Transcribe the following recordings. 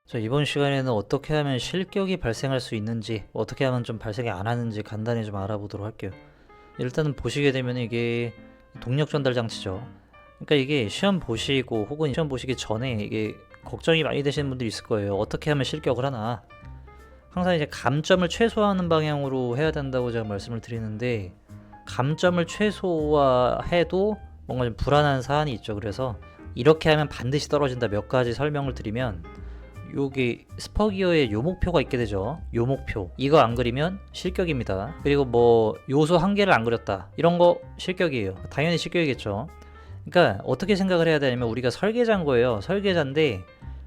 자, 이번 시간에는 어떻게 하면 실격이 발생할 수 있는지, 어떻게 하면 좀 발생이 안 하는지 간단히 좀 알아보도록 할게요. 일단은 보시게 되면 이게 동력 전달 장치죠. 그러니까 이게 시험 보시고 혹은 시험 보시기 전에 이게 걱정이 많이 되시는 분들이 있을 거예요. 어떻게 하면 실격을 하나. 항상 이제 감점을 최소화하는 방향으로 해야 된다고 제가 말씀을 드리는데, 감점을 최소화해도 뭔가 좀 불안한 사안이 있죠. 그래서 이렇게 하면 반드시 떨어진다 몇 가지 설명을 드리면, 여기 스퍼기어에 요 목표가 있게 되죠. 요 목표, 이거 안 그리면 실격입니다. 그리고 뭐 요소 한 개를 안 그렸다, 이런 거 실격이에요. 당연히 실격이겠죠. 그러니까 어떻게 생각을 해야 되냐면, 우리가 설계자인 거예요. 설계자인데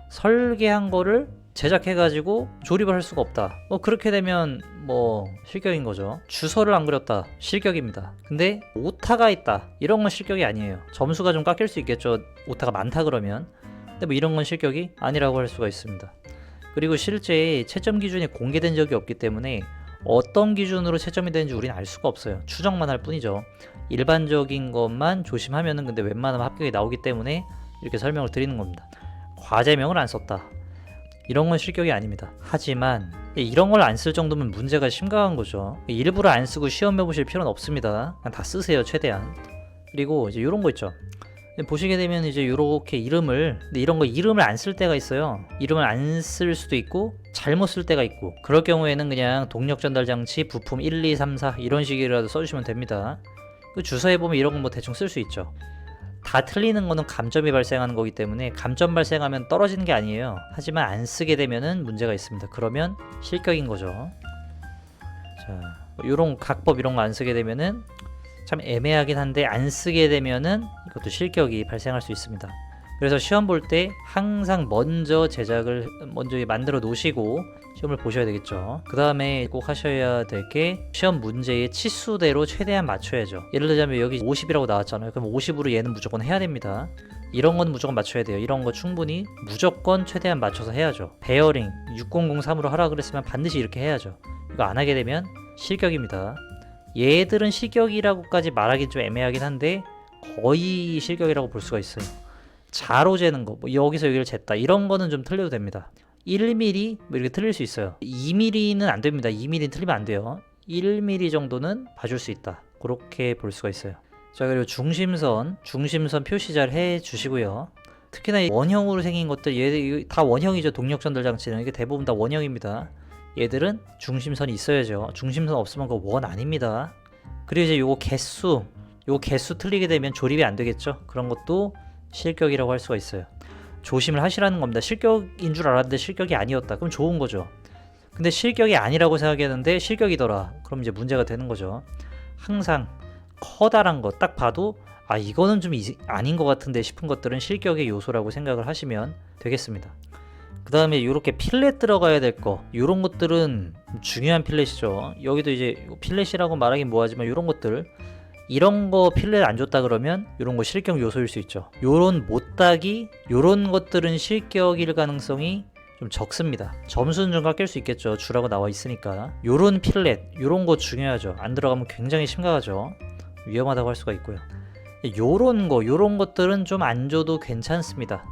설계한 거를 제작해 가지고 조립을 할 수가 없다, 뭐 그렇게 되면 뭐 실격인 거죠. 주소를 안 그렸다, 실격입니다. 근데 오타가 있다, 이런 건 실격이 아니에요. 점수가 좀 깎일 수 있겠죠, 오타가 많다 그러면. 근데 뭐 이런 건 실격이 아니라고 할 수가 있습니다. 그리고 실제 채점 기준이 공개된 적이 없기 때문에 어떤 기준으로 채점이 되는지 우리는 알 수가 없어요. 추정만 할 뿐이죠. 일반적인 것만 조심하면은 근데 웬만하면 합격이 나오기 때문에 이렇게 설명을 드리는 겁니다. 과제명을 안 썼다, 이런 건 실격이 아닙니다. 하지만 이런 걸 안 쓸 정도면 문제가 심각한 거죠. 일부러 안 쓰고 시험해 보실 필요는 없습니다. 그냥 다 쓰세요, 최대한. 그리고 이제 이런 거 있죠. 보시게 되면 이제 이렇게 이름을, 근데 이런 거 이름을 안 쓸 때가 있어요. 이름을 안 쓸 수도 있고 잘못 쓸 때가 있고, 그럴 경우에는 그냥 동력 전달 장치 부품 1, 2, 3, 4 이런 식이라도 써주시면 됩니다. 그 주소에 보면 이런 건 뭐 대충 쓸 수 있죠. 다 틀리는 거는 감점이 발생하는 거기 때문에 감점 발생하면 떨어지는 게 아니에요. 하지만 안 쓰게 되면은 문제가 있습니다. 그러면 실격인 거죠. 자, 이런 각법 이런 거 안 쓰게 되면은 참 애매하긴 한데, 안 쓰게 되면은 이것도 실격이 발생할 수 있습니다. 그래서 시험 볼 때 항상 먼저 제작을 먼저 만들어 놓으시고 시험을 보셔야 되겠죠. 그 다음에 꼭 하셔야 될 게, 시험 문제의 치수대로 최대한 맞춰야죠. 예를 들자면 여기 50이라고 나왔잖아요. 그럼 50으로 얘는 무조건 해야 됩니다. 이런 건 무조건 맞춰야 돼요. 이런 거 충분히 무조건 최대한 맞춰서 해야죠. 베어링 6003으로 하라 그랬으면 반드시 이렇게 해야죠. 이거 안 하게 되면 실격입니다. 얘들은 실격이라고까지 말하기 좀 애매하긴 한데 거의 실격이라고 볼 수가 있어요. 자로 재는 거, 뭐 여기서 여기를 쟀다, 이런 거는 좀 틀려도 됩니다. 1mm 뭐 이렇게 틀릴 수 있어요. 2mm는 안 됩니다. 2mm 틀리면 안 돼요. 1mm 정도는 봐줄 수 있다, 그렇게 볼 수가 있어요. 자, 그리고 중심선 표시 잘 해주시고요. 특히나 이 원형으로 생긴 것들, 얘들 다 원형이죠. 동력 전달 장치는 이게 대부분 다 원형입니다. 얘들은 중심선이 있어야죠. 중심선 없으면 그거 원 아닙니다. 그리고 이제 요거 개수 틀리게 되면 조립이 안 되겠죠. 그런 것도 실격이라고 할 수가 있어요. 조심을 하시라는 겁니다. 실격인 줄 알았는데 실격이 아니었다, 그럼 좋은 거죠. 근데 실격이 아니라고 생각했는데 실격이더라, 그럼 이제 문제가 되는 거죠. 항상 커다란 거 딱 봐도 아, 이거는 좀 아닌 것 같은데 싶은 것들은 실격의 요소라고 생각을 하시면 되겠습니다. 그 다음에 이렇게 필렛 들어가야 될 거, 이런 것들은 중요한 필렛이죠. 여기도 이제 필렛이라고 말하긴 뭐하지만 이런 것들, 이런 거 필렛 안 줬다 그러면 이런 거 실격 요소일 수 있죠. 요런 못따기, 요런 것들은 실격일 가능성이 좀 적습니다. 점수는 좀 깎일 수 있겠죠. 주라고 나와 있으니까. 요런 필렛, 요런 거 중요하죠. 안 들어가면 굉장히 심각하죠. 위험하다고 할 수가 있고요. 요런 것들은 좀 안 줘도 괜찮습니다.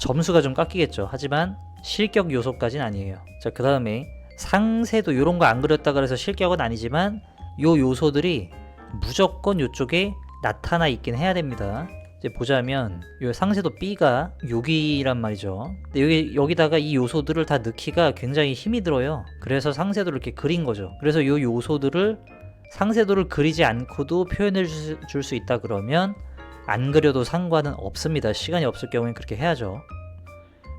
점수가 좀 깎이겠죠. 하지만 실격 요소까지는 아니에요. 자, 그 다음에 상세도 요런 거 안 그렸다 그래서 실격은 아니지만 요 요소들이 무조건 요쪽에 나타나 있긴 해야 됩니다. 이제 보자면 요 상세도 B가 여기란 말이죠. 근데 여기다가 이 요소들을 다 넣기가 굉장히 힘이 들어요. 그래서 상세도를 이렇게 그린 거죠. 그래서 요 요소들을 상세도를 그리지 않고도 표현해 줄 수 있다 그러면 안 그려도 상관은 없습니다. 시간이 없을 경우엔 그렇게 해야죠.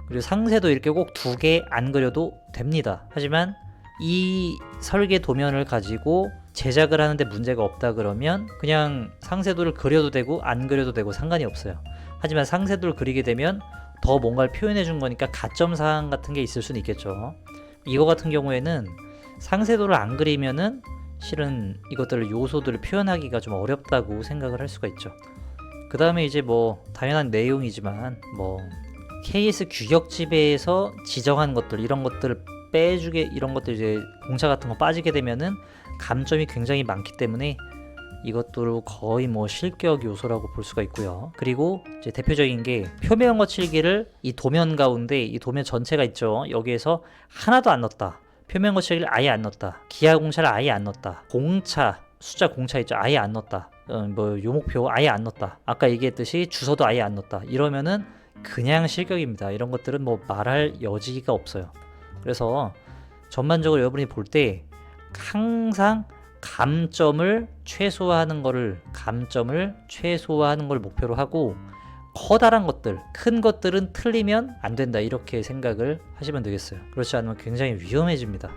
그리고 상세도 이렇게 꼭 2개 안 그려도 됩니다. 하지만 이 설계 도면을 가지고 제작을 하는데 문제가 없다 그러면 그냥 상세도를 그려도 되고 안 그려도 되고 상관이 없어요. 하지만 상세도를 그리게 되면 더 뭔가를 표현해 준 거니까 가점 사항 같은 게 있을 수는 있겠죠. 이거 같은 경우에는 상세도를 안 그리면은 실은 이것들을 요소들을 표현하기가 좀 어렵다고 생각을 할 수가 있죠. 그 다음에 이제 뭐 당연한 내용이지만 뭐 KS 규격집에서 지정한 것들, 이런 것들을 빼주게, 이런 것들 이제 공차 같은 거 빠지게 되면은 감점이 굉장히 많기 때문에 이것도 거의 뭐 실격 요소라고 볼 수가 있고요. 그리고 이제 대표적인 게 표면 거칠기를 이 도면 가운데 이 도면 전체가 있죠. 여기에서 하나도 안 넣었다. 표면 거칠기를 아예 안 넣었다. 기하 공차를 아예 안 넣었다. 공차 숫자 공차 있죠. 아예 안 넣었다. 뭐 요목표 아예 안 넣었다. 아까 얘기했듯이 주소도 아예 안 넣었다. 이러면은 그냥 실격입니다. 이런 것들은 뭐 말할 여지가 없어요. 그래서 전반적으로 여러분이 볼 때 항상 감점을 최소화하는 걸 목표로 하고, 커다란 것들, 큰 것들은 틀리면 안 된다, 이렇게 생각을 하시면 되겠어요. 그렇지 않으면 굉장히 위험해집니다.